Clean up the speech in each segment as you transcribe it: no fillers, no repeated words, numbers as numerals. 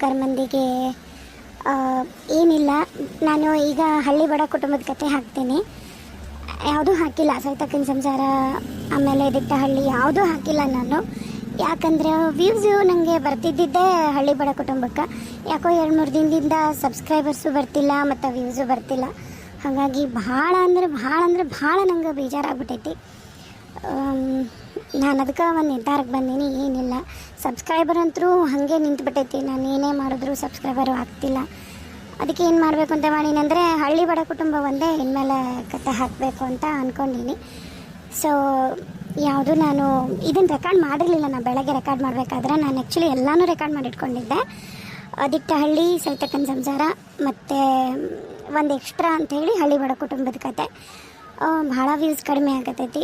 Subscriber ಮಂದಿಗೆ ಏನಿಲ್ಲ, ನಾನು ಈಗ ಹಳ್ಳಿ ಬಡ ಕುಟುಂಬದ ಕತೆ ಹಾಕ್ತೀನಿ. ಯಾವುದೂ ಹಾಕಿಲ್ಲ, ಸವಿತಕ್ಕನ ಸಂಸಾರ ಆಮೇಲೆ ದಿಟ್ಟಹಳ್ಳಿ ಯಾವುದೂ ಹಾಕಿಲ್ಲ ನಾನು. ಯಾಕಂದ್ರೆ ವ್ಯೂಸು ನನಗೆ ಬರ್ತಿದ್ದಿದ್ದೇ ಹಳ್ಳಿ ಬಡ ಕುಟುಂಬಕ್ಕೆ. ಯಾಕೋ 2-3 ದಿನದಿಂದ ಸಬ್ಸ್ಕ್ರೈಬರ್ಸು ಬರ್ತಿಲ್ಲ ಮತ್ತು ವ್ಯೂಸು ಬರ್ತಿಲ್ಲ. ಹಾಗಾಗಿ ಭಾಳ ನಂಗೆ ಬೇಜಾರಾಗ್ಬಿಟ್ಟೈತಿ. ನಾನು ಅದಕ್ಕೆ ಒಂದು ನಿರ್ಧಾರಕ್ಕೆ ಬಂದೀನಿ. ಏನಿಲ್ಲ, ಸಬ್ಸ್ಕ್ರೈಬರ್ ಅಂತರೂ ಹಾಗೆ ನಿಂತುಬಿಟ್ಟೈತಿ. ನಾನು ಏನೇ ಮಾಡಿದ್ರು ಸಬ್ಸ್ಕ್ರೈಬರು ಆಗ್ತಿಲ್ಲ. ಅದಕ್ಕೆ ಏನು ಮಾಡಬೇಕು ಅಂತ ಮಾಡೀನಂದರೆ ಹಳ್ಳಿ ಬಡ ಕುಟುಂಬ ಒಂದೇ ಇನ್ಮೇಲೆ ಕತೆ ಹಾಕಬೇಕು ಅಂತ ಅಂದ್ಕೊಂಡೀನಿ. ಸೊ ಯಾವುದು ನಾನು ಇದನ್ನು ರೆಕಾರ್ಡ್ ಮಾಡಿರಲಿಲ್ಲ. ನಾನು ಬೆಳಗ್ಗೆ ರೆಕಾರ್ಡ್ ಮಾಡಬೇಕಾದ್ರೆ ನಾನು ಆ್ಯಕ್ಚುಲಿ ಎಲ್ಲನೂ ರೆಕಾರ್ಡ್ ಮಾಡಿ ಇಟ್ಕೊಂಡಿದ್ದೆ. ದಿಟ್ಟಹಳ್ಳಿ, ಸವಿತಕ್ಕನ ಸಂಸಾರ ಮತ್ತು ಒಂದು ಎಕ್ಸ್ಟ್ರಾ ಅಂಥೇಳಿ ಹಳ್ಳಿ ಬಡ ಕುಟುಂಬದ ಕತೆ. ಭಾಳ ವ್ಯೂಸ್ ಕಡಿಮೆ ಆಗತೈತಿ.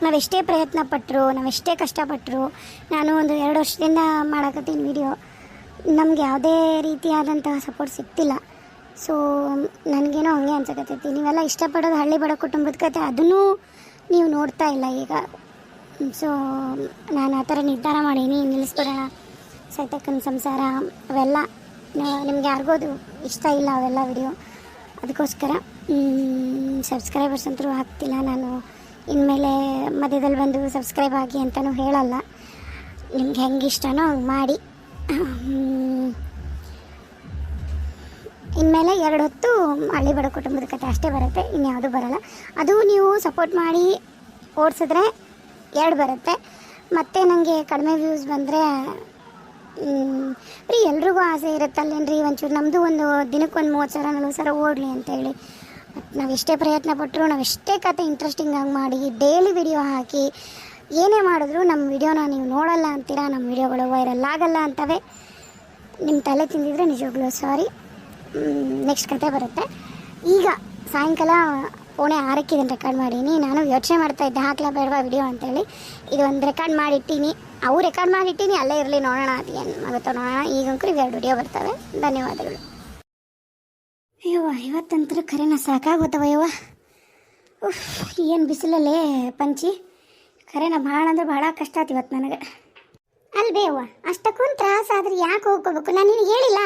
ನಾವೆಷ್ಟೇ ಪ್ರಯತ್ನ ಪಟ್ಟರು, ನಾವೆಷ್ಟೇ ಕಷ್ಟಪಟ್ಟರು, ನಾನು ಒಂದು 2 ವರ್ಷದಿಂದ ಮಾಡಕತ್ತೀನಿ ವಿಡಿಯೋ, ನಮ್ಗೆ ಯಾವುದೇ ರೀತಿಯಾದಂತಹ ಸಪೋರ್ಟ್ ಸಿಗ್ತಿಲ್ಲ. ಸೊ ನನಗೇನೋ ಹಂಗೆ ಅನ್ಸಕತ್ತೈತಿ. ನೀವೆಲ್ಲ ಇಷ್ಟಪಡೋದು ಹಳ್ಳಿ ಬಡ ಕುಟುಂಬದ ಕತೆ, ಅದನ್ನೂ ನೀವು ನೋಡ್ತಾ ಇಲ್ಲ ಈಗ. ಸೊ ನಾನು ಆ ಥರ ನಿರ್ಧಾರ ಮಾಡೀನಿ, ನಿಲ್ಲಿಸ್ಬಿಡೋಣ. ಸವಿತಕ್ಕನ ಸಂಸಾರ ಅವೆಲ್ಲ ನಿಮ್ಗೆ ಯಾರಿಗೂ ಅದು ಇಷ್ಟ ಇಲ್ಲ ಅವೆಲ್ಲ ವಿಡಿಯೋ. ಅದಕ್ಕೋಸ್ಕರ ಸಬ್ಸ್ಕ್ರೈಬರ್ಸ್ ಅಂತೂ ಆಗ್ತಿಲ್ಲ. ನಾನು ಇನ್ಮೇಲೆ ಮಧ್ಯದಲ್ಲಿ ಬಂದು ಸಬ್ಸ್ಕ್ರೈಬ್ ಆಗಿ ಅಂತಲೂ ಹೇಳಲ್ಲ. ನಿಮ್ಗೆ ಹೆಂಗೆ ಇಷ್ಟನೋ ಹಂಗೆ ಮಾಡಿ. ಇನ್ಮೇಲೆ 2 ಹೊತ್ತು ಹಳ್ಳಿ ಬಡ ಕುಟುಂಬದ ಕತೆ ಅಷ್ಟೇ ಬರುತ್ತೆ, ಇನ್ಯಾವುದೂ ಬರೋಲ್ಲ. ಅದು ನೀವು ಸಪೋರ್ಟ್ ಮಾಡಿ ಓಡಿಸಿದ್ರೆ 2 ಬರುತ್ತೆ. ಮತ್ತು ನನಗೆ ಕಡಿಮೆ ವ್ಯೂಸ್ ಬಂದರೆ ರೀ ಎಲ್ರಿಗೂ ಆಸೆ ಇರುತ್ತಲ್ಲೇನ್ರಿ, ಒಂಚೂರು ನಮ್ಮದು ಒಂದು ದಿನಕ್ಕೊಂದು 30,000-40,000 ಓಡಲಿ ಅಂತೇಳಿ. ನಾವು ಎಷ್ಟೇ ಪ್ರಯತ್ನ ಪಟ್ಟರು, ನಾವು ಎಷ್ಟೇ ಕತೆ ಇಂಟ್ರೆಸ್ಟಿಂಗಾಗಿ ಮಾಡಿ ಡೈಲಿ ವಿಡಿಯೋ ಹಾಕಿ ಏನೇ ಮಾಡಿದ್ರು ನಮ್ಮ ವಿಡಿಯೋನ ನೀವು ನೋಡಲ್ಲ ಅಂತೀರಾ. ನಮ್ಮ ವಿಡಿಯೋಗಳು ವೈರಲ್ ಆಗಲ್ಲ ಅಂತವೆ. ನಿಮ್ಮ ತಲೆ ತಿಂದಿದ್ರೆ ನಿಜವಾಗ್ಲೂ ಸಾರಿ. ನೆಕ್ಸ್ಟ್ ಕತೆ ಬರುತ್ತೆ. ಈಗ ಸಾಯಂಕಾಲ 5:45 ಇದನ್ನು ರೆಕಾರ್ಡ್ ಮಾಡೀನಿ. ನಾನು ಯೋಚನೆ ಮಾಡ್ತಾಯಿದ್ದೆ ಹಾಕ್ಲಾ ಬೇಡವಾ ವಿಡಿಯೋ ಅಂತೇಳಿ. ಇದು ಒಂದು ರೆಕಾರ್ಡ್ ಮಾಡಿಟ್ಟಿನಿ, ಅವು ರೆಕಾರ್ಡ್ ಮಾಡಿಟ್ಟಿನಿ, ಅಲ್ಲೇ ಇರಲಿ, ನೋಡೋಣ ಅದು ಏನು ಆಗುತ್ತೋ ನೋಡೋಣ. ಈಗಂಕೂ 2 ವಿಡಿಯೋ ಬರ್ತವೆ. ಧನ್ಯವಾದಗಳು. ಅಯ್ಯವ್ವ, ಇವತ್ತಂತೂ ಖರೇನ ಸಾಕಾಗೋತವ ಯವ್ವ. ಏನು ಬಿಸಿಲಲ್ಲೇ ಪಂಚಿ, ಖರೇನ ಭಾಳ ಅಂದ್ರೆ ಭಾಳ ಕಷ್ಟ ಆಯ್ತು ಇವತ್ತು ನನಗೆ. ಅಲ್ಬೇ ಅವ್ವ, ಅಷ್ಟಕ್ಕೊಂದು ತ್ರಾಸಾದ್ರೆ ಯಾಕೆ ಹೋಗ್ಕೋಬೇಕು? ನಾನು ನಿನಗೆ ಹೇಳಿಲ್ಲ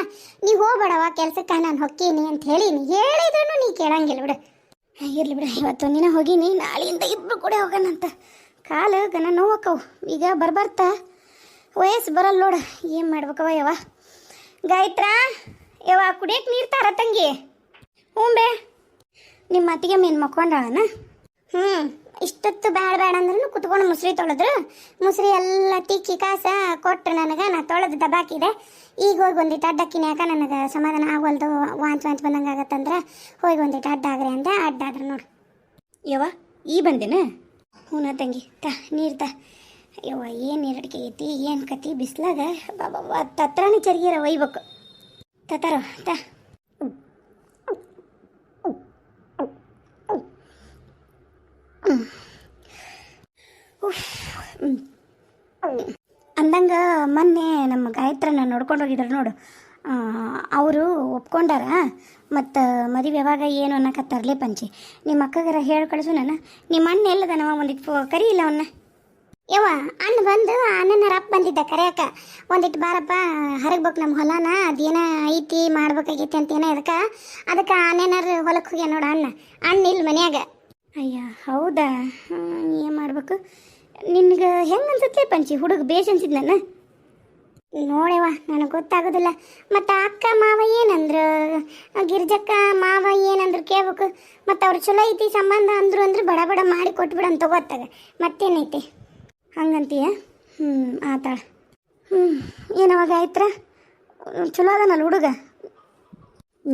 ನೀವು ಹೋಗ್ಬೇಡವ ಕೆಲ್ಸಕ್ಕೆ, ನಾನು ಹೊಕ್ಕೀನಿ ಅಂತ ಹೇಳೀನಿ. ಹೇಳಿದ್ರು ನೀ ಕೇಳಂಗಿಲ್ಲ ಬಿಡು. ಇರಲಿ ಬಿಡು, ಇವತ್ತೊಂದಿನ ಹೋಗೀನಿ, ನಾಳೆಯಿಂದ ಇಬ್ಬರು ಕೂಡ ಹೋಗೋಣಂತ. ಕಾಲು ಗನ ನೋವಕ್ಕವು ಈಗ ಬರ್ಬರ್ತಾ ವಯಸ್ಸು ಬರಲ್ಲ ನೋಡು. ಏನು ಮಾಡ್ಬೇಕವ ಯವ್ವ? ಗಾಯತ್ರ ಯವ್ವ, ಕುಡಿಯೋಕೆ ನೀರು ತಾರ ತಂಗಿ? ಹ್ಞೂ ಬೇ. ನಿಮ್ಮ ಅತ್ತಿಗೆ ಮೇನ್ ಮಕ್ಕೊಂಡಳನ? ಇಷ್ಟೊತ್ತು ಬೇಡ ಅಂದ್ರೂ ಕುತ್ಕೊಂಡು ಮುಸ್ರಿ ತೊಳೆದ್ರು. ಮುಸ್ರಿ ಎಲ್ಲ ತಿಕ್ಕಿ ಕಾಸ ಕೊಟ್ಟರು ನನಗೆ. ನಾ ತೊಳೆದು ದಬಾಕಿದೆ. ಈಗ ಹೋಗಿ ಒಂದಿಟ್ಟು ಅಡ್ಡಕ್ಕಿನ, ಯಾಕೆ ನನಗೆ ಸಮಾಧಾನ ಆಗೋಲ್ದು, ವಾಂಚ್ ಬಂದಂಗೆ ಆಗತ್ತಂದ್ರೆ ಹೋಗಿ ಒಂದಿಟ್ಟು ಅಡ್ಡ ಆಗ್ರಿ ಅಂದೆ. ಅಡ್ಡಾದ್ರೆ ನೋಡು ಯವ್ವ. ಈ ಬಂದೇನೆ? ಹ್ಞೂ ತಂಗಿ, ನೀರು ಯವ್ವ. ಏನು ನೀರಡಿಕೆ ಐತಿ, ಏನು ಕತಿ ಬಿಸ್ಲಾಗ ಬಾಬಾ ತತ್ರನೇ ಚರ್ಗಿರ ಒಯ್ಬೇಕು. ತತಾರೋ ಅಂದಂಗೆ ಮೊನ್ನೆ ನಮ್ಮ ಗಾಯತ್ರನ ನೋಡ್ಕೊಂಡು ಹೋಗಿದ್ರು ನೋಡು. ಅವರು ಒಪ್ಕೊಂಡಾರ. ಮತ್ತು ಮದುವೆ ಯಾವಾಗ ಏನು ಅನ್ನಕತ್ತಾರಲೇ ಪಂಚಿ. ನಿಮ್ಮ ಅಕ್ಕಗಾರ ಹೇಳಿ ಕಳಿಸು. ನಿಮ್ಮ ಅಣ್ಣ ಎಲ್ಲದನವ, ಒಂದಿಟ್ಟು ಕರಿ ಇಲ್ಲ ಅವನ್ನ. ಯವ್ವ, ಅಣ್ಣ ಬಂದು ಅಣ್ಣನ ರಪ್ಪ ಬಂದಿದ್ದ ಕರೆಯಕ್ಕ. ಒಂದಿಟ್ಟು ಬಾರಪ್ಪ ಹರಗ್ಬೇಕು ನಮ್ಮ ಹೊಲನ, ಅದೇನ ಐತಿ ಮಾಡ್ಬೇಕಾಗೈತಿ ಅಂತೇನೋ ಅದಕ್ಕೆ ಅಣ್ಣನಾರು ಹೊಲಕ್ಕೆ ಹೋಗ್ಯ ನೋಡು ಅಣ್ಣ ಇಲ್ಲಿ ಮನ್ಯಾಗ. ಅಯ್ಯ ಹೌದಾ? ಏನು ಮಾಡ್ಬೇಕು? ನಿನ್ಗೆ ಹೆಂಗೆ ಅನ್ಸುತ್ತೆ ಪಂಚಿ? ಹುಡುಗ ಬೇಷ್ ಅನ್ಸಿದ್ ನಾನು ನೋಡ್ಯವ, ನನಗೆ ಗೊತ್ತಾಗೋದಿಲ್ಲ. ಮತ್ತು ಅಕ್ಕ ಮಾವ ಏನಂದ್ರು, ಗಿರ್ಜಕ್ಕ ಮಾವ ಏನಂದ್ರು ಕೇಳ್ಬೇಕು. ಮತ್ತು ಅವ್ರು ಚಲೋ ಐತಿ ಸಂಬಂಧ ಅಂದ್ರೆ ಬಡ ಮಾಡಿ ಕೊಟ್ಬಿಡಂತ ತಗೋತ್ತಾಗ ಮತ್ತೇನೈತಿ ಹಂಗಂತೀಯ? ಆತಾಳ. ಏನವಾಗ ಆಯ್ತ್ರ ಚಲೋ ಅದನಲ್ಲ ಹುಡುಗ.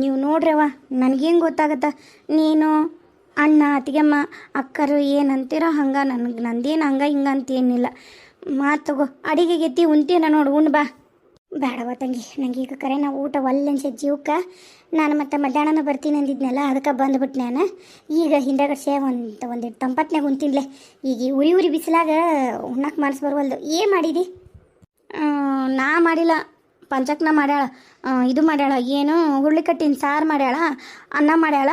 ನೀವು ನೋಡ್ರವ, ನನಗೇನು ಗೊತ್ತಾಗತ್ತ? ನೀನು ಅಣ್ಣ ಅತ್ತಿಗೆಮ್ಮ ಅಕ್ಕರು ಏನಂತೀರೋ ಹಂಗೆ ನಂದೇನು ಹಂಗೆ ಹಿಂಗೆ ಅಂತೇನಿಲ್ಲ. ಮಾತಗೋ, ಅಡಿಗೆಗೆ ಎತ್ತಿ ಉಣ್ತೀನ ನೋಡು, ಉಣ್ಣು ಬಾ. ಬೇಡವ ತಂಗಿ, ನನಗೆ ಈಗ ಕರೆ ನಾವು ಊಟ ಒಲ್ಲೆನ್ಸ ಜೀವಕ್ಕೆ. ನಾನು ಮತ್ತೆ ಮಧ್ಯಾಹ್ನ ಬರ್ತೀನಿ ಅಂದಿದ್ನಲ್ಲ, ಅದಕ್ಕೆ ಬಂದುಬಿಟ್ಟು ನಾನು ಈಗ ಹಿಂದಗಡೆ ಒಂದಿಟ್ಟು ತಂಪತ್ನಾಗ ಉಣ್ತಿನ್ಲೆ. ಈಗ ಉರಿ ಬಿಸಿಲಾಗ ಉಣ್ಣಕ್ಕೆ ಮನಸ್ಸು ಬರುವಲ್ದು. ಏನು ಮಾಡಿದಿ? ನಾ ಮಾಡಿಲ್ಲ, ಪಂಚಕ್ನ ಮಾಡ್ಯಾಳ. ಇದು ಮಾಡ್ಯಾಳ, ಏನು ಹುರುಳಿಕಟ್ಟಿನ ಸಾರು ಮಾಡ್ಯಾಳ, ಅನ್ನ ಮಾಡ್ಯಾಳ,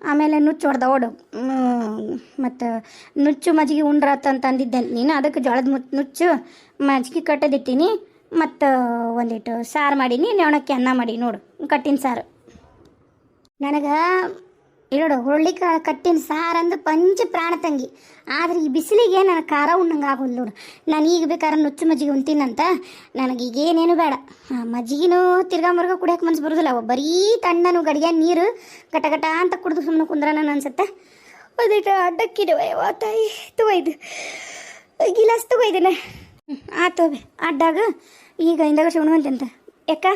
ಆಮೇಲೆ ನುಚ್ಚು ಹೊಡೆದ ಓಡು. ಮತ್ತು ನುಚ್ಚು ಮಜ್ಜಿಗೆ ಉಂಡ್ರತ್ತಂತ ಅಂದಿದ್ದೆ ನೀನು. ಅದಕ್ಕೆ ಜೋಳದ ನುಚ್ಚು ಮಜ್ಜಿಗೆ ಕಟ್ಟದಿಟ್ಟೀನಿ. ಮತ್ತು ಒಂದಿಟ್ಟು ಸಾರು ಮಾಡೀನಿ, ನೆವಣಕ್ಕೆ ಅನ್ನ ಮಾಡಿ ನೋಡು, ಕಟ್ಟಿನ ಸಾರು. ನನಗೆ ಇಲ್ಲೋಡು ಹುರುಳಿಕಾಳು ಕಟ್ಟಿನ ಸಾರು ಅಂದು ಪಂಚ ಪ್ರಾಣ ತಂಗಿ. ಆದ್ರೆ ಈ ಬಿಸಿಲಿಗೆ ನನಗೆ ಖಾರ ಉಣ್ಣಂಗೆ ಆಗೋದು ನೋಡು. ನಾನು ಈಗ ಬೇಕಾದ್ರೆ ನುಚ್ಚು ಮಜ್ಜಿಗೆ ಉಣ್ತೀನಂತ, ನನಗೀಗೇನೇನು ಬೇಡ. ಮಜ್ಜಿಗೆನೂ ತಿರ್ಗಾ ಮುರ್ಗ ಕುಡಿಯೋಕೆ ಮನ್ಸು ಬರೋದಿಲ್ಲ. ಬರೀ ತಣ್ಣನು ಗಡಿಗೆ ನೀರು ಗಟ ಗಟ ಅಂತ ಕುಡಿದು ಸುಮ್ಮನೆ ಕುಂದ್ರನ ಅನ್ಸುತ್ತೆ. ಒಂದಿಟ್ಟು ಅಡ್ಡಕ್ಕಿಡುವ ತಾಯಿ ತುವೈದು ಗಿಲಾಸ್ ತಗೋಯ್ದೇನೆ. ಆತು ಅಡ್ಡಾಗ ಈಗ ಹಿಂದಗಡೆ ಉಣ್ವಂತೆ ಯಾಕ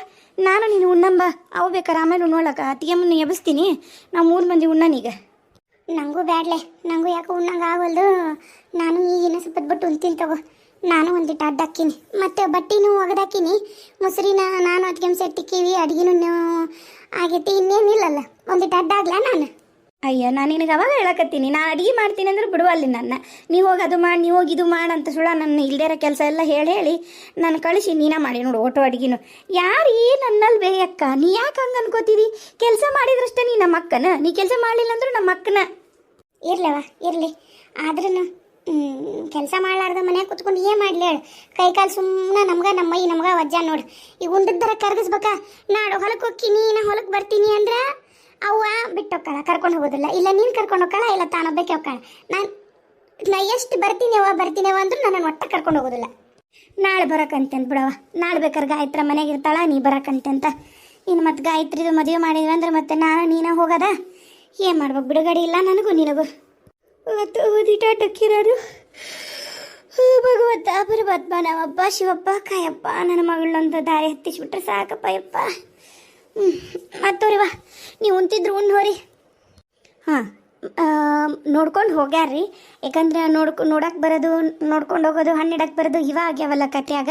ನಾನು ನೀನು ಉಣ್ಣಂಬ, ಅವು ಬೇಕಾರೆ ಆಮೇಲೆ ಉಣ್ಣೋಳಕ ಅತ್ತಿಗೆಮ್ಮನ ಎಬ್ಬಿಸ್ತೀನಿ. ನಾವು 3 ಮಂದಿ ಉಣ್ಣನೀಗ. ನನಗೂ ಬ್ಯಾಡ್ಲೆ, ನನಗೂ ಯಾಕೆ ಉಣ್ಣಂಗೆ ಆಗೋಲ್ದು. ನಾನು ಈಗಿನ ಸ್ವಲ್ಪ ಬಿಟ್ಟು ಉಣ್ತೀನಿ ತಗೋ. ನಾನು ಒಂದಿಟ್ಟು ಅಡ್ಡಾಕಿನಿ, ಮತ್ತು ಬಟ್ಟೆನೂ ಒಗದಾಕಿನಿ, ಮೊಸರಿನ ನಾನು ಅದಕ್ಕೆ ಸೆಟ್ಟಿಕ್ಕೀವಿ, ಅಡುಗೆನೂ ಆಗೈತಿ, ಇನ್ನೇನಿಲ್ಲಲ್ಲ. ಒಂದಿಟ್ಟು ಅಡ್ಡಾಗ್ಲಾ ನಾನು? ಅಯ್ಯ, ನಾನು ನಿನಗೆ ಅವಾಗ ಹೇಳಕತ್ತೀನಿ, ನಾನು ಅಡುಗೆ ಮಾಡ್ತೀನಿ ಅಂದ್ರೆ ಬಿಡುವಲ್ಲಿ ನನ್ನ. ನೀವು ಹೋಗಿ ಅದು ಮಾಡಿ, ನೀವು ಹೋಗಿ ಇದು ಮಾಡಂತ ಸುಳ್ಳ ನನ್ನ ಇಲ್ದೇರ ಕೆಲಸ ಎಲ್ಲ ಹೇಳಿ ನಾನು ಕಳಿಸಿ ನೀನೇ ಮಾಡಿ ನೋಡು ಒಟ್ಟು ಅಡುಗೆನು. ಯಾರು ನನ್ನಲ್ಲಿ ಬೇಯಕ್ಕ, ನೀ ಯಾಕೆ ಹಂಗೆ ಅನ್ಕೋತೀವಿ? ಕೆಲಸ ಮಾಡಿದ್ರಷ್ಟೇ ನೀ ನಮ್ಮ ಅಕ್ಕನ, ನೀ ಕೆಲಸ ಮಾಡಲಿಲ್ಲ ಅಂದ್ರೆ ನಮ್ಮ ಅಕ್ಕನ. ಇರ್ಲವ ಇರಲಿ, ಆದ್ರೂ ಕೆಲಸ ಮಾಡಲಾರ್ದ ಮನ್ಯಾಗ ಕುತ್ಕೊಂಡು ಏನು ಮಾಡಲಿ ಹೇಳು? ಕೈ ಕಾಲು ಸುಮ್ಮನೆ ನಮ್ಮ ಮೈ ನಮ್ಗೆ ವಜ್ಜ ನೋಡು. ಈಗ ಉಂಡಿದ್ದರ ಕರಗಿಸ್ಬೇಕಾ? ನಾಡು ಹೊಲಕ್ಕೆ ಹೋಗ್ತೀನಿ, ನಾ ಹೊಲಕ್ಕೆ ಬರ್ತೀನಿ ಅಂದ್ರೆ ಅವ್ವ ಬಿಟ್ಟು ಹೋಗ್ತಾಳ, ಕರ್ಕೊಂಡು ಹೋಗೋದಿಲ್ಲ. ಇಲ್ಲ ನೀನು ಕರ್ಕೊಂಡು ಹೋಗ್ತಾಳ, ಇಲ್ಲ ತಾನೊಬ್ಬಕ್ಕೆ ಹೋಗ್ತಾಳ. ನಾ ಎಷ್ಟು ಬರ್ತೀನಿವ ಅಂದ್ರೂ ನನ್ನನ್ನು ಒಟ್ಟ ಕರ್ಕೊಂಡು ಹೋಗೋದಿಲ್ಲ. ನಾಳೆ ಬರೋಕಂತೆ ಬಿಡವ, ನಾಳೆ ಬೇಕಾದ್ರೆ ಗಾಯತ್ರ ಮನೆಗೆ ಇರ್ತಾಳ, ನೀ ಬರೋಕಂತೆ ಅಂತ. ಇನ್ನು ಮತ್ತೆ ಗಾಯತ್ರಿದು ಮದುವೆ ಮಾಡಿದ್ವಿ ಅಂದ್ರೆ ಮತ್ತೆ ನೀನೇ ಹೋಗೋದ? ಏನು ಮಾಡ್ಬೇಕು? ಬಿಡುಗಡೆ ಇಲ್ಲ ನನಗೂ ನಿನಗೂ. ಇವತ್ತು ಓದಿಟಾಟಕ್ಕಿರೋದು ಭಗವಂತ ಬರಬತ್ ನಾವಪ್ಪ ಶಿವಪ್ಪ ಕಾಯಪ್ಪ, ನನ್ನ ಮಗಳನ್ನೊಂದು ದಾರಿ ಹತ್ತಿಸ್ಬಿಟ್ರೆ ಸಾಕಪ್ಪ ಯಪ್ಪ. ಮತ್ತೋರಿವ ನೀವು ಉಂತಿದ್ರು ಹೋರಿ. ಹಾಂ, ನೋಡ್ಕೊಂಡು ಹೋಗ್ಯಾರ್ರಿ. ಯಾಕಂದ್ರೆ ನೋಡಕ್ಕೆ ಬರೋದು, ನೋಡ್ಕೊಂಡು ಹೋಗೋದು, ಹಣ್ಣಿಡಕ್ಕೆ ಬರೋದು ಇವ ಆಗ್ಯಾವಲ್ಲ ಕತ್ಯಾಗ,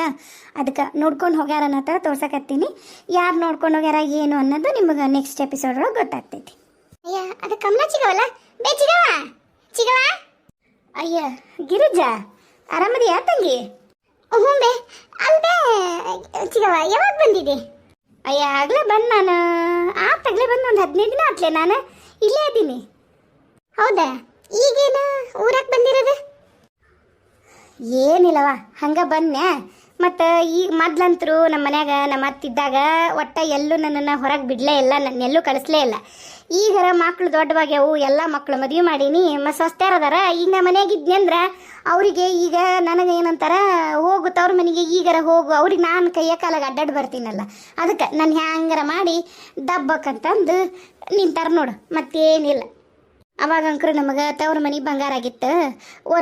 ಅದಕ್ಕೆ ನೋಡ್ಕೊಂಡು ಹೋಗ್ಯಾರ ಅನ್ನೋ ತೋರ್ಸಕತ್ತೀನಿ. ಯಾರು ನೋಡ್ಕೊಂಡು ಹೋಗ್ಯಾರ ಏನು ಅನ್ನೋದು ನಿಮಗೆ ನೆಕ್ಸ್ಟ್ ಎಪಿಸೋಡ್ ಒಳಗೆ ಗೊತ್ತಾಗ್ತೈತಿ. ಅಯ್ಯ, ಅದು ಕಮಲ ಚಿಗವಲ್ಲ ಬೇ? ಚಿಗವ ಅಯ್ಯ ಗಿರಿಜಾ, ಆರಾಮದಿಯಾ ತಂಗಿ? ಹ್ಞೂ ಬೇ. ಅಲ್ಬೇ ಚಿಗವ, ಯಾವಾಗ ಬಂದಿದೆ? ಅಯ್ಯ, ಆಗಲೇ ಬಂದು ನಾನು ಆಗಲೇ ಬಂದು ಒಂದು 15 ದಿನ ಆತ್ಲೆ ನಾನು ಇಲ್ಲೇ ಇದ್ದೀನಿ. ಹೌದಾ? ಈಗೇನು ಊರಕ್ಕೆ ಬಂದಿರೋದು? ಏನಿಲ್ಲವ, ಹಂಗೆ ಬನ್ನೆ. ಮತ್ತು ಈಗ ಮೊದ್ಲಂತರೂ ನಮ್ಮ ಮನ್ಯಾಗ ನಮ್ಮ ಅತ್ತಿದ್ದಾಗ ಒಟ್ಟ ಎಲ್ಲೂ ನನ್ನನ್ನು ಹೊರಗೆ ಬಿಡಲೇ ಇಲ್ಲ, ನನ್ನೆಲ್ಲೂ ಕಳಿಸ್ಲೇ ಇಲ್ಲ. ಈಗರ ಮಕ್ಳು ದೊಡ್ಡವಾಗ್ಯಾವು, ಎಲ್ಲ ಮಕ್ಳು ಮದುವೆ ಮಾಡೀನಿ, ಮತ್ತು ಸ್ವಸ್ಥರದಾರ. ಈಗ ನಮ್ಮ ಮನೆಯಾಗ ಇದ್ನಂದ್ರೆ ಅವರಿಗೆ ಈಗ ನನಗೆ ಏನಂತಾರ, ಹೋಗು ತವ್ರ ಮನೆಗೆ ಈಗರ ಹೋಗು, ಅವ್ರಿಗೆ ನಾನು ಕೈಯ ಕಾಲಾಗ ಅಡ್ಡಾಡಿ ಬರ್ತೀನಲ್ಲ, ಅದಕ್ಕೆ ನಾನು ಹ್ಯಾಂಗಾರ ಮಾಡಿ ದಬ್ಬಕ್ಕಂತಂದು ನಿಂತಾರ ನೋಡು, ಮತ್ತೇನಿಲ್ಲ. ಅವಾಗ ಅಂಕರು ನಮಗೆ ತವ್ರ ಮನೆಗೆ ಬಂಗಾರ ಆಗಿತ್ತು.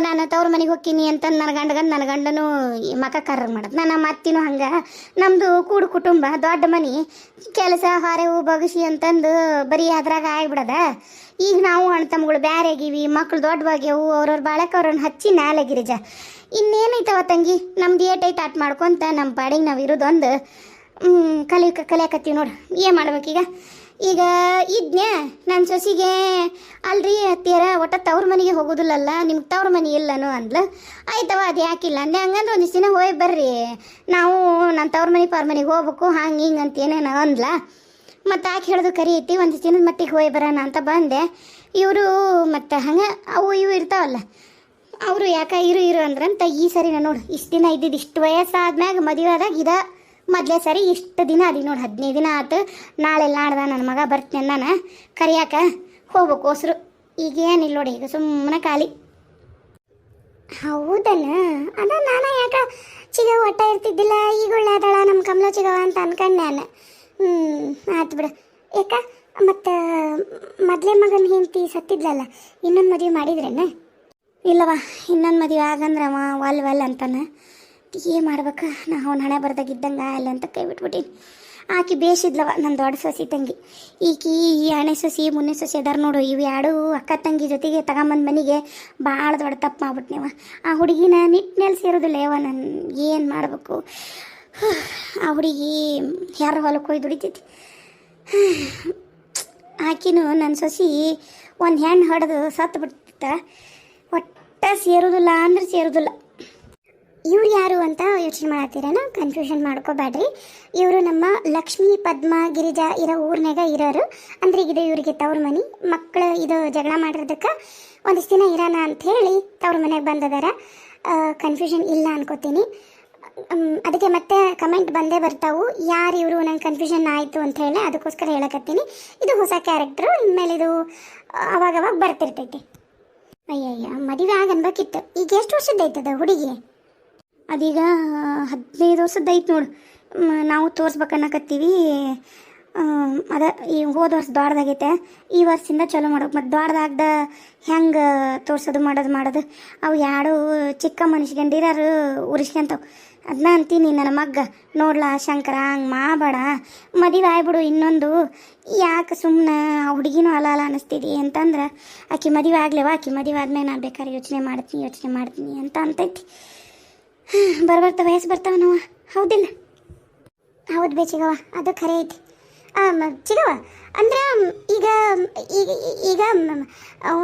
ನಾನು ತವ್ರ ಮನೆಗೆ ಹೋಗ್ತೀನಿ ಅಂತಂದು ನನ್ನ ಗಂಡನೂ ಮಕ ಕರ್ರ ಮಾಡೋದು. ನಮ್ಮ ಅತ್ತಿನೂ ಹಂಗೆ. ನಮ್ಮದು ಕೂಡು ಕುಟುಂಬ, ದೊಡ್ಡ ಮನೆ, ಕೆಲಸ ಹೊರೆವು ಬಗಸಿ ಅಂತಂದು ಬರೀ ಅದ್ರಾಗ ಆಗ್ಬಿಡದ. ಈಗ ನಾವು ಅಣ್ಣ ತಮ್ಮಗಳು ಬ್ಯಾರೆ ಆಗೀವಿ, ಮಕ್ಳು ದೊಡ್ಡವಾಗ್ಯವು, ಅವ್ರವ್ರ ಬಾಳಕ್ಕೆ ಅವ್ರನ್ನ ಹಚ್ಚಿ ನಾಲೆ ಗಿರಿಜ. ಇನ್ನೇನೈತವ ತಂಗಿ, ನಮ್ದು ಏಟೈತೆ ಆಟ ಮಾಡ್ಕೊತ ನಮ್ಮ ಪಾಡಿಗೆ ನಾವು ಇರೋದೊಂದು ಕಲಿಯಾಕತ್ತೀವಿ ನೋಡು. ಏನು ಮಾಡ್ಬೇಕೀಗ? ಈಗ ಇದ್ನೇ ನನ್ನ ಸೊಸಿಗೆ ಅಲ್ರಿ ಅತ್ತಿಯರ ಒಟ್ಟ ತವ್ರ ಮನೆಗೆ ಹೋಗೋದಿಲ್ಲಲ್ಲ, ನಿಮ್ಗೆ ತವ್ರ ಮನೆ ಇಲ್ಲನು ಅಂದ್ಲು. ಆಯ್ತವ, ಅದು ಯಾಕಿಲ್ಲ ಅಂದೆ. ಹಂಗಂದ್ರೆ ಒಂದಿಷ್ಟು ದಿನ ಹೋಗಿ ಬರ್ರಿ, ನಾವು ನನ್ನ ತವ್ರ ಮನೆಗೆ ಹೋಗ್ಬೇಕು ಹಂಗೆ ಹಿಂಗೆ ಅಂತ ಏನೇನು ಅಂದ್ಲ. ಮತ್ತು ಆಕೆ ಹೇಳೋದು ಕರಿ ಐತಿ, ಒಂದಿಷ್ಟು ದಿನದ ಮಟ್ಟಿಗೆ ಹೋಗಿ ಬರೋಣ ಅಂತ ಬಂದೆ. ಇವರು ಮತ್ತು ಹಂಗೆ ಅವು ಇವು ಇರ್ತಾವಲ್ಲ, ಅವರು ಯಾಕೆ ಇರು ಅಂದ್ರಂತ ಈ ಸರಿ ನಾನು ನೋಡು ಇಷ್ಟು ದಿನ ಇದ್ದಿದ್ದು, ಇಷ್ಟು ವಯಸ್ಸಾದ್ಮ್ಯಾಗ ಮದುವೆ ಆದಾಗ ಮೊದಲೇ ಸರಿ ಇಷ್ಟು ದಿನ ಅದಿ ನೋಡು, 15 ದಿನ ಆಯ್ತು. ನಾಳೆ ನಾಡ್ದ ನನ್ನ ಮಗ ಬರ್ತೀನಿ ನಾನು ಕರಿಯಾಕ ಹೋಗ್ಬೇಕು ಹೊಸರು. ಈಗೇನಿಲ್ಲ ನೋಡಿ, ಈಗ ಸುಮ್ಮನೆ ಖಾಲಿ. ಹೌದಲ್ಲ, ಅದ ನಾನು ಯಾಕೆ ಚಿಗವ ಒಟ್ಟ ಇರ್ತಿದ್ದಿಲ್ಲ, ಈಗ ಒಳ್ಳೆದಾಳ ನಮ್ಮ ಕಮಲ ಚಿಗವ ಅಂತ ಅನ್ಕೊಂಡೆ ನಾನು. ಆಯ್ತು ಬಿಡು. ಯಾಕ ಮತ್ತು ಮೊದಲೇ ಮಗನ ಹೆಂಡತಿ ಸತ್ತಿದ್ಲಲ್ಲ, ಇನ್ನೊಂದು ಮದುವೆ ಮಾಡಿದ್ರೇನ? ಇಲ್ಲವ, ಇನ್ನೊಂದು ಮದುವೆ ಆಗಂದ್ರವ ವಲ್ ಅಂತಾನೆ. ಏನು ಮಾಡ್ಬೇಕು, ನಾವು ಹಣೆ ಬರ್ದಾಗಿದ್ದಂಗೆ ಅಲ್ಲ ಅಂತ ಕೈ ಬಿಟ್ಬಿಟ್ಟಿನಿ. ಆಕೆ ಬೇಸಿದ್ಲವ ನನ್ನ ದೊಡ್ಡ ಸೊಸಿ ತಂಗಿ. ಈಕಿ ಈ ಹಣೆ ಸೊಸಿ ಮುನ್ನೆ ಸೊಸಿ ಅದಾರ ನೋಡು, ಇವು ಎರಡು ಅಕ್ಕ ತಂಗಿ ಜೊತೆಗೆ ತಗೊಂಬಂದು ಮನೆಗೆ ಭಾಳ ದೊಡ್ಡ ತಪ್ಪು ಮಾಡ್ಬಿಟ್ನೇವ. ಆ ಹುಡುಗಿನ ನಿಟ್ಟಿನಲ್ಲಿ ಸೇರೋದಿಲ್ಲ ಯವ. ನಾನು ಏನು ಮಾಡಬೇಕು? ಆ ಹುಡುಗಿ ಯಾರು ಹೊಲಕ್ಕೆ ಹೋಗಿ ದುಡಿತೈತಿ. ಆಕಿನೂ ನನ್ನ ಸೊಸಿ ಒಂದು ಹೆಣ್ಣು ಹೊಡೆದು ಸತ್ತು ಬಿಡ್ತ, ಒಟ್ಟ ಸೇರೋದಿಲ್ಲ ಅಂದ್ರೆ ಸೇರೋದಿಲ್ಲ. ಇವ್ರು ಯಾರು ಅಂತ ಯೋಚನೆ ಮಾಡತ್ತೀರೇನ? ಕನ್ಫ್ಯೂಷನ್ ಮಾಡ್ಕೋಬೇಡ್ರಿ. ಇವರು ನಮ್ಮ ಲಕ್ಷ್ಮೀ ಪದ್ಮ ಗಿರಿಜಾ ಇರೋ ಊರ್ನಾಗ ಇರೋರು. ಅಂದ್ರೆ ಇದು ಇವರಿಗೆ ತವ್ರ ಮನೆ. ಮಕ್ಕಳು ಇದು ಜಗಳ ಮಾಡಿರೋದಕ್ಕೆ ಒಂದಿಷ್ಟು ದಿನ ಇರೋಣ ಅಂಥೇಳಿ ತವ್ರ ಮನೆಗೆ ಬಂದಿದ್ದಾರೆ. ಕನ್ಫ್ಯೂಷನ್ ಇಲ್ಲ ಅನ್ಕೋತೀನಿ. ಅದಕ್ಕೆ ಮತ್ತೆ ಕಮೆಂಟ್ ಬಂದೇ ಬರ್ತಾವು ಯಾರು ಇವರು ನಂಗೆ ಕನ್ಫ್ಯೂಷನ್ ಆಯಿತು ಅಂತ ಹೇಳಿ ಅದಕ್ಕೋಸ್ಕರ ಹೇಳಕತ್ತೀನಿ. ಇದು ಹೊಸ ಕ್ಯಾರೆಕ್ಟ್ರು, ಇನ್ಮೇಲೆ ಇದು ಅವಾಗವಾಗ ಬರ್ತಿರ್ತೈತಿ. ಅಯ್ಯಯ್ಯ ಮದುವೆ ಆಗನ್ಬೇಕಿತ್ತು. ಈಗ ಎಷ್ಟು ವರ್ಷದ್ದೈತದ ಹುಡುಗಿ? ಅದೀಗ 15 ವರ್ಷದ್ದೈತೆ ನೋಡು. ನಾವು ತೋರಿಸ್ಬೇಕನ್ನಕತ್ತೀವಿ. ಅದ ಈ ಹೋದ ವರ್ಷ ದೊಡ್ಡದಾಗೈತೆ, ಈ ವರ್ಷದಿಂದ ಚಲೋ ಮಾಡೋಕೆ. ಮತ್ತು ದೊಡ್ಡದಾಗ್ದ ಹೆಂಗೆ ತೋರ್ಸೋದು ಮಾಡೋದು ಅವು ಯಾರು ಚಿಕ್ಕ ಮನುಷ್ಯಗಂಡಿರಾರು ಉರಿಸ್ಕೊಂತವು. ಅದನ್ನ ಅಂತೀನಿ ನನ್ನ ಮಗ್ಗ ನೋಡ್ಲಾ ಶಂಕರ ಹಂಗೆ ಮಾಡಬೇಡ, ಮದುವೆ ಆಗ್ಬಿಡು ಇನ್ನೊಂದು. ಯಾಕೆ ಸುಮ್ಮನೆ ಆ ಹುಡುಗಿನೂ ಅಲ್ಲ ಅನ್ನಿಸ್ತಿದಿ ಅಂತಂದ್ರೆ ಆಕೆ ಮದುವೆ ಆಗ್ಲೇವ, ಆಕೆ ಮದುವೆ ಆದ್ಮೇಲೆ ನಾನು ಬೇಕಾದ್ರೆ ಯೋಚನೆ ಮಾಡ್ತೀನಿ ಅಂತ ಅಂತೈತಿ. ಬರ್ಬರ್ತ ವಯಸ್ಸು ಬರ್ತಾವ ನಾವು, ಹೌದಿಲ್ಲ? ಹೌದು ಬೇ ಚಿಗವ, ಅದು ಖರೆ ಐತಿ. ಚಿಗವ ಅಂದ್ರೆ ಈಗ ಈಗ ಈಗ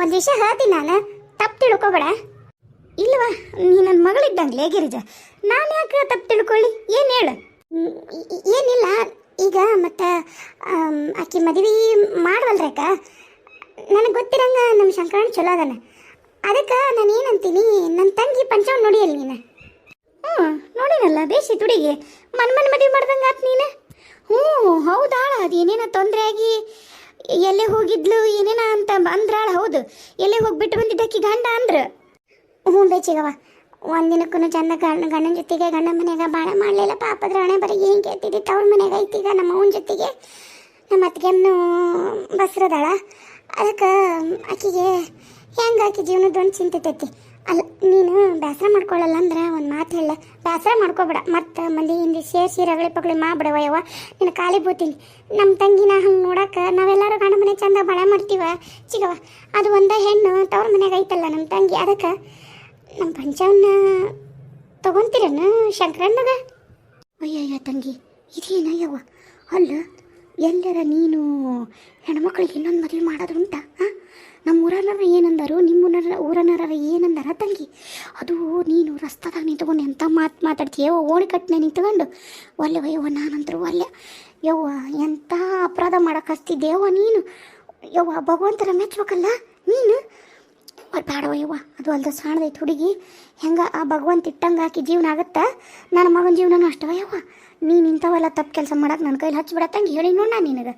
ಒಂದು ವಿಷಯ ಹೇಳ್ತೀನಿ ನಾನು, ತಪ್ಪು ತಿಳ್ಕೊಬೇಡ. ಇಲ್ವಾ, ನೀ ನನ್ನ ಮಗಳಿದ್ದಂಗ್ಲೇ ಗಿರಿಜ, ನಾನು ಯಾಕೆ ತಪ್ಪು ತಿಳ್ಕೊಳ್ಳಿ? ಏನು ಹೇಳು? ಏನಿಲ್ಲ, ಈಗ ಮತ್ತು ಆಕೆ ಮದುವೆ ಮಾಡವಲ್ರಕ್ಕ. ನನಗೆ ಗೊತ್ತಿರಂಗ ನಮ್ಮ ಶಂಕರಣ್ಣ ಚಲೋ ಅದಾನ. ಅದಕ್ಕೆ ನಾನು ಏನಂತೀನಿ, ನನ್ನ ತಂಗಿ ಪಂಚವನ್ ನೋಡಿಯಲ್ಲ ನೀನು? ನೋಡಿನಲ್ಲ, ಬೇಸಿ ತುಡಿಗೆ ಮನ್ ಮದುವೆ ಮಾಡ್ದಂಗೆ ಆತು ನೀನು. ಹೌದಾಳ, ಅದು ಏನೇನೋ ತೊಂದರೆ ಆಗಿ ಎಲ್ಲೇ ಹೋಗಿದ್ಲು ಏನೇನ ಅಂತ ಅಂದ್ರಾಳ. ಹೌದು, ಎಲ್ಲೇ ಹೋಗ್ಬಿಟ್ಟು ಬಂದಿದ್ದಕ್ಕಿ ಗಂಡ ಅಂದ್ರೆ. ಬೇಚಿಗವ, ಒಂದಿನಕ್ಕೂ ಚಂದ ಗಂಡನ ಜೊತೆಗೆ ಗಂಡನ ಮನೆಯಾಗ ಬಾಳ ಮಾಡಲಿಲ್ಲ. ಪಾಪದ್ರ ಹಣೆ ಬರೀ ಏನು ಕೇಳ್ತಿದ್ದಿತ್ತು. ಅವ್ರ ಮನೆಯಾಗ ಐತೀಗ ನಮ್ಮ ಅವನ ಜೊತೆಗೆ ನಮ್ಮ ಅತ್ತಿಗೆಮ್ಮನು ಬಸ್ರದಾಳ. ಅದಕ್ಕೆ ಆಕಿಗೆ ಹೆಂಗೆ ಆಕಿ ಜೀವನದೊಂದು ಚಿಂತಿತೈತಿ. ಅಲ್ಲ, ನೀನು ಬೇಸರ ಮಾಡ್ಕೊಳ್ಳಲ್ಲ ಅಂದ್ರೆ ಒಂದು ಮಾತು ಹೇಳ, ಬೇಸರ ಮಾಡ್ಕೊಬೇಡ. ಮತ್ತು ಮಂದಿ ಹಿಂದೆ ಸೇರಿಸಿ ರಗಳೆ ಪಗಳೆ ಮಾಡ್ಬಿಡವ ಯವ್ವ, ನಿನ್ನ ಖಾಲಿ ಬೂತೀನಿ. ನಮ್ಮ ತಂಗಿನ ಹಂಗೆ ನೋಡಕ್ಕೆ ನಾವೆಲ್ಲರೂ ಗಂಡ ಮನೆ ಚಂದ ಬಳೆ ಮಾಡ್ತೀವ ಚಿಗವ. ಅದು ಒಂದೇ ಹೆಣ್ಣು ತವ್ರ ಮನೆಯಾಗ ಐತಲ್ಲ ನಮ್ಮ ತಂಗಿ. ಅದಕ್ಕೆ ನಮ್ಮ ಪಂಚವನ್ನ ತಗೊಂತೀರನ ಶಂಕರಣ್ಣಗ? ಅಯ್ಯಯ್ಯ ತಂಗಿ, ಇದೇನಯ್ಯವ್ವ? ಅಲ್ಲ, ಎಲ್ಲರ ನೀನು ಹೆಣ್ಮಕ್ಳಿಗೆ ಇನ್ನೊಂದು ಮದುವೆ ಮಾಡೋದುಂಟ? ಹಾಂ, ನಮ್ಮ ಊರನ್ನಾರ ಏನಂದರು, ನಿಮ್ಮ ಊರನ್ನಾರ ಏನಂದಾರ ತಂಗಿ? ಅದು ನೀನು ರಸ್ತಾದಾಗ ನಿಂತ್ಕೊಂಡು ಎಂಥ ಮಾತಾಡ್ತೀಯವ್ವ, ಓಣಿ ಕಟ್ಟಿನ ನಿಂತ್ಕೊಂಡು. ಒಲ್ಲೆ ವಯ್ಯವ್ವ, ನಾನಂತರೂ ಒಲ್ಲೆ ಯವ್ವ, ಎಂಥ ಅಪರಾಧ ಮಾಡಕ್ಕೆ ಹಚ್ತಿದ್ದೇವ್ವ ನೀನು. ಯವ್ವ, ಭಗವಂತರ ಮೆಚ್ಬೇಕಲ್ಲ ನೀನು. ಬೇಡವ ಯವ್ವ, ಅದು ಅಲ್ದ ಸಾಣದೈತೆ ಹುಡುಗಿ. ಹೆಂಗೆ ಆ ಭಗವಂತ ಇಟ್ಟಂಗೆ ಹಾಕಿ ಜೀವನ ಆಗುತ್ತಾ? ನನ್ನ ಮಗನ ಜೀವನನೂ ಅಷ್ಟವ ಯವ್ವ. ನೀನು ಇಂಥವೆಲ್ಲ ತಪ್ಪು ಕೆಲಸ ಮಾಡಕ್ಕೆ ನನ್ನ ಕೈಲಿ ಹಚ್ಚಿಬಿಡತ್ತಂಗೆ ಹೇಳಿ ನೋಡು ನಾನು ನಿನಗೆ.